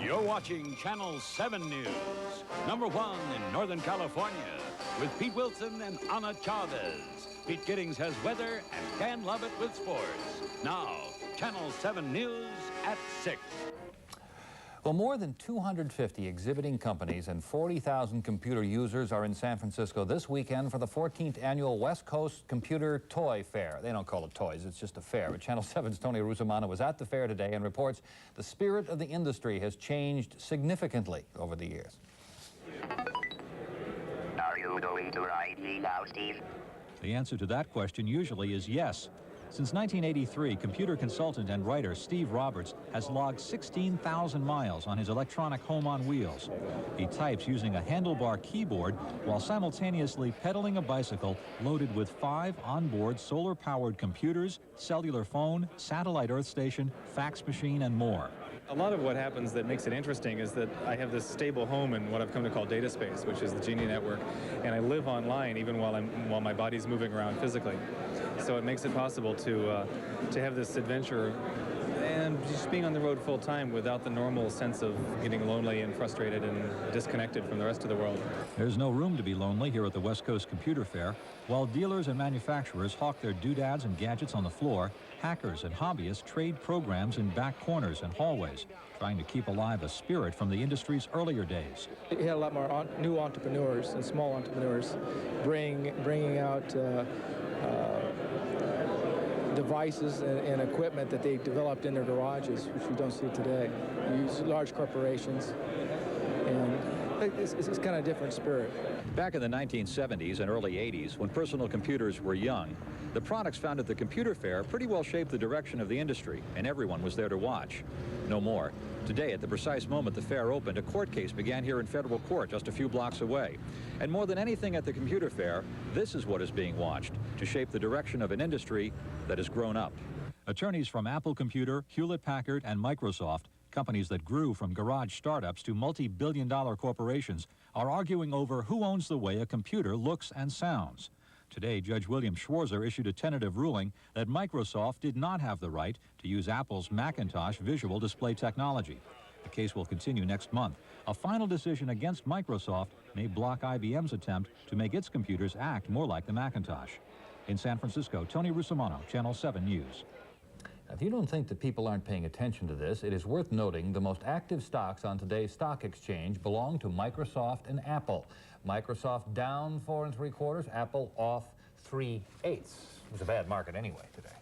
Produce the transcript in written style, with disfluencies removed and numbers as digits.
You're watching Channel 7 News, #1 in Northern California, with Pete Wilson and Ana Chavez. Pete Giddings has weather and Dan Lovett with sports. Now, Channel 7 News at 6. Well, more than 250 exhibiting companies and 40,000 computer users are in San Francisco this weekend for the 14th annual West Coast Computer Toy Fair. They don't call it toys, it's just a fair. But Channel 7's Tony RUSSOMANNO was at the fair today and reports the spirit of the industry has changed significantly over the years. Are you going to ride me now, Steve? The answer to that question usually is yes. Since 1983, computer consultant and writer Steve Roberts has logged 16,000 miles on his electronic home on wheels. He types using a handlebar keyboard while simultaneously pedaling a bicycle loaded with 5 onboard solar-powered computers, cellular phone, satellite earth station, fax machine, and more. A lot of what happens that makes it interesting is that I have this stable home in what I've come to call data space, which is the Genie network, and I live online even while my body's moving around physically. So it makes it possible to have this adventure and just being on the road full time without the normal sense of getting lonely and frustrated and disconnected from the rest of the world. There's no room to be lonely here at the West Coast Computer Fair. While dealers and manufacturers hawk their doodads and gadgets on the floor, hackers and hobbyists trade programs in back corners and hallways, trying to keep alive a spirit from the industry's earlier days. You had a lot more new entrepreneurs and small entrepreneurs bringing out devices and equipment that they developed in their garages, which we don't see today. You use large corporations, and it's kind of a different spirit. Back in the 1970s and early 80s, when personal computers were young, the products found at the computer fair pretty well shaped the direction of the industry, and everyone was there to watch. No more. Today, at the precise moment the fair opened, a court case began here in federal court just a few blocks away. And more than anything at the computer fair, this is what is being watched to shape the direction of an industry that has grown up. Attorneys from Apple Computer, Hewlett-Packard, and Microsoft, companies that grew from garage startups to multi-billion-dollar corporations, are arguing over who owns the way a computer looks and sounds. Today, Judge William Schwarzer issued a tentative ruling that Microsoft did not have the right to use Apple's Macintosh visual display technology. The case will continue next month. A final decision against Microsoft may block IBM's attempt to make its computers act more like the Macintosh. In San Francisco, Tony RUSSOMANNO, Channel 7 News. If you don't think that people aren't paying attention to this, it is worth noting the most active stocks on today's stock exchange belong to Microsoft and Apple. Microsoft down 4 3/4, Apple off 3/8. It was a bad market anyway today.